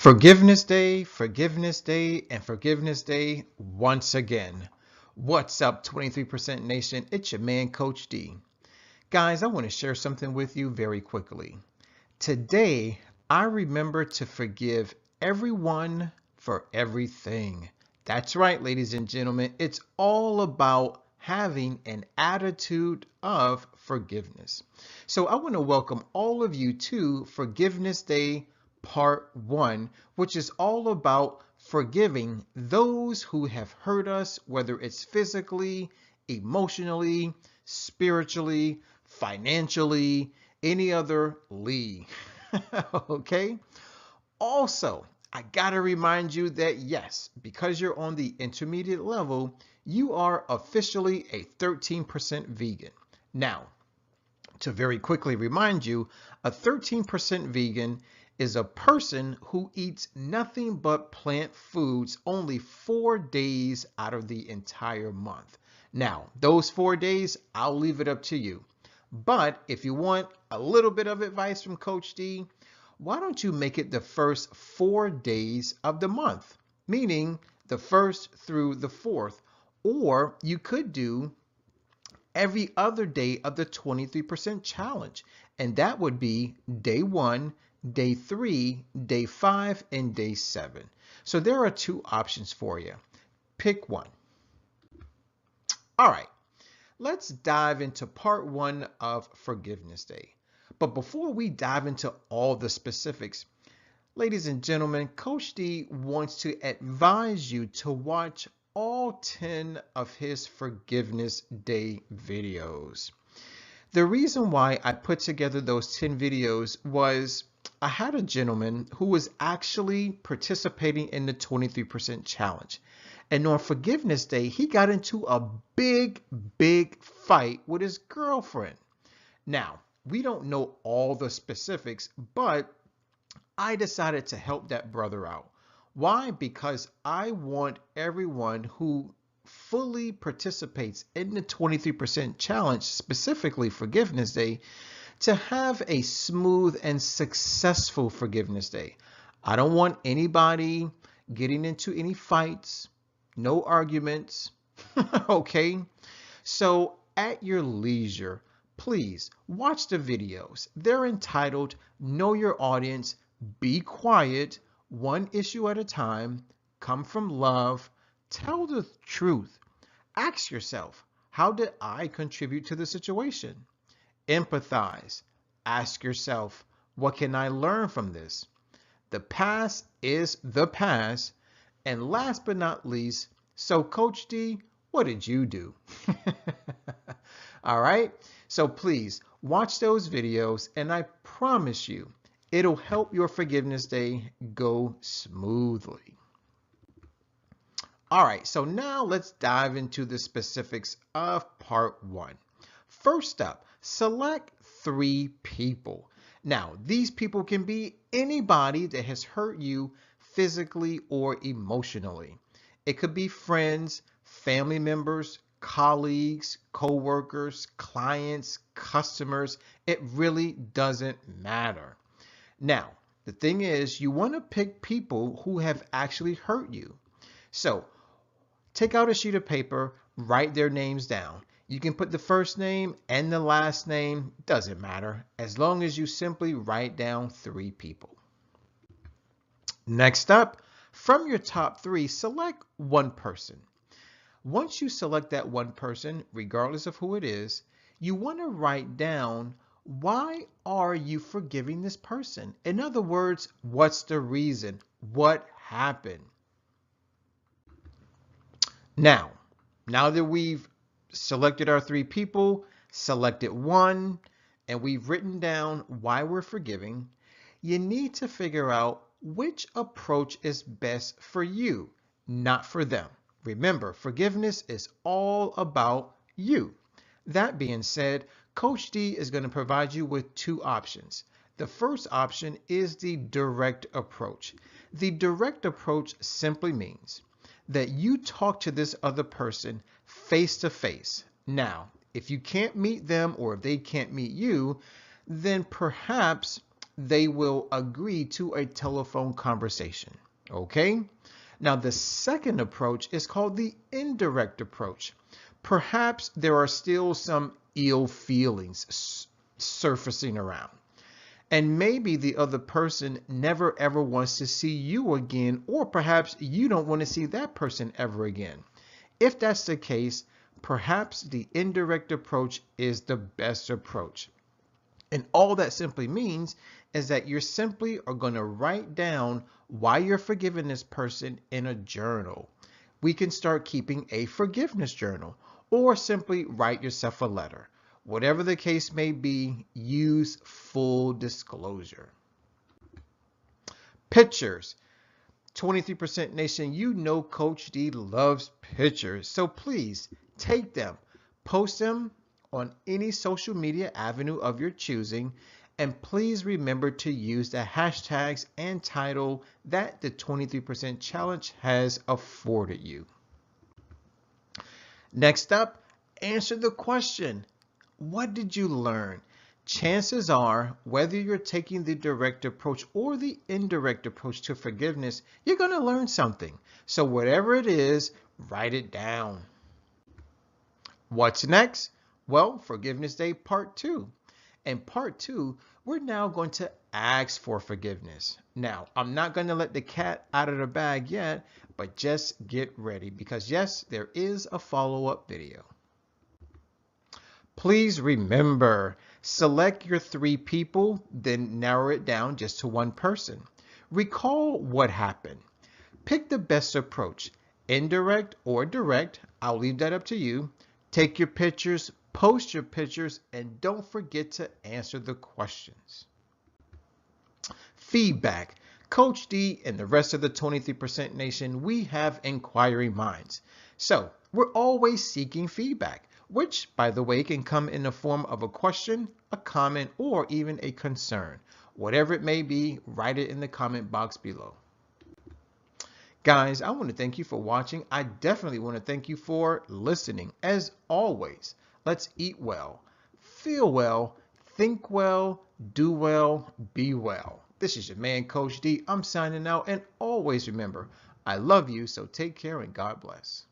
Forgiveness Day, and Forgiveness Day once again. What's up, 23% Nation? It's your man, Coach D. Guys, I want to share something with you very quickly. Today, I remember to forgive everyone for everything. That's right, ladies and gentlemen. It's all about having an attitude of forgiveness. So I want to welcome all of you to Forgiveness Day Part 1, which is all about forgiving those who have hurt us, whether it's physically, emotionally, spiritually, financially, any other Lee. Okay? Also, I gotta remind you that yes, because you're on the intermediate level, you are officially a 13% vegan. Now, to very quickly remind you, a 13% vegan is a person who eats nothing but plant foods only 4 days out of the entire month. Now, those 4 days, I'll leave it up to you. But if you want a little bit of advice from Coach D, why don't you make it the first 4 days of the month, meaning the 1st through the 4th, or you could do every other day of the 23% challenge, and that would be day 1, day 3, day 5, and day 7. So there are 2 options for you. Pick one. All right, let's dive into part 1 of Forgiveness Day. But before we dive into all the specifics, ladies and gentlemen, Coach D wants to advise you to watch all 10 of his Forgiveness Day videos. The reason why I put together those 10 videos was I had a gentleman who was actually participating in the 23% challenge. And on Forgiveness Day, he got into a big fight with his girlfriend. Now, we don't know all the specifics, but I decided to help that brother out. Why? Because I want everyone who fully participates in the 23% challenge, specifically Forgiveness Day, to have a smooth and successful Forgiveness Day. I don't want anybody getting into any fights, no arguments, okay? So at your leisure, please watch the videos. They're entitled Know Your Audience, Be Quiet, One Issue at a Time, Come from Love, Tell the Truth. Ask yourself, how did I contribute to the situation? Empathize. Ask yourself, what can I learn from this? The past is the past. And last but not least, so Coach D, what did you do? All right, so please watch those videos, and I promise you, it'll help your Forgiveness Day go smoothly. All right, so now let's dive into the specifics of part 1. First up, select 3 people. Now, these people can be anybody that has hurt you physically or emotionally. It could be friends, family members, colleagues, co-workers, clients, customers. It really doesn't matter. Now, the thing is, you want to pick people who have actually hurt you. So, take out a sheet of paper, write their names down. You can put the first name and the last name, doesn't matter, as long as you simply write down 3 people. Next up, from your top 3, select one person. Once you select that one person, regardless of who it is, you want to write down, why are you forgiving this person? In other words, what's the reason? What happened? Now that we've selected our 3 people, selected one, and we've written down why we're forgiving, you need to figure out which approach is best for you, not for them. Remember, forgiveness is all about you. That being said, Coach D is going to provide you with 2 options. The first option is the direct approach. The direct approach simply means that you talk to this other person face to face. Now, if you can't meet them or if they can't meet you, then perhaps they will agree to a telephone conversation. Okay? Now, the second approach is called the indirect approach. Perhaps there are still some ill feelings surfacing around. And maybe the other person never ever wants to see you again, or perhaps you don't want to see that person ever again. If that's the case, perhaps the indirect approach is the best approach. And all that simply means is that you simply are going to write down why you're forgiving this person in a journal. We can start keeping a forgiveness journal, or simply write yourself a letter. Whatever the case may be, use full disclosure. Pictures. 23% Nation, you know Coach D loves pictures, so please take them, post them on any social media avenue of your choosing, and please remember to use the hashtags and title that the 23% challenge has afforded you. Next up, answer the question. What did you learn? Chances are, whether you're taking the direct approach or the indirect approach to forgiveness, you're going to learn something. So whatever it is, write it down. What's next? Well, Forgiveness Day Part 2. And Part 2, we're now going to ask for forgiveness. Now, I'm not going to let the cat out of the bag yet, but just get ready because yes, there is a follow-up video. Please remember, select your 3 people, then narrow it down just to 1 person. Recall what happened. Pick the best approach, indirect or direct. I'll leave that up to you. Take your pictures, post your pictures, and don't forget to answer the questions. Feedback. Coach D and the rest of the 23% Nation, we have inquiring minds. So we're always seeking feedback, which, by the way, can come in the form of a question, a comment, or even a concern. Whatever it may be, write it in the comment box below. Guys, I want to thank you for watching. I definitely want to thank you for listening. As always, let's eat well, feel well, think well, do well, be well. This is your man, Coach D. I'm signing out, and always remember, I love you, so take care and God bless.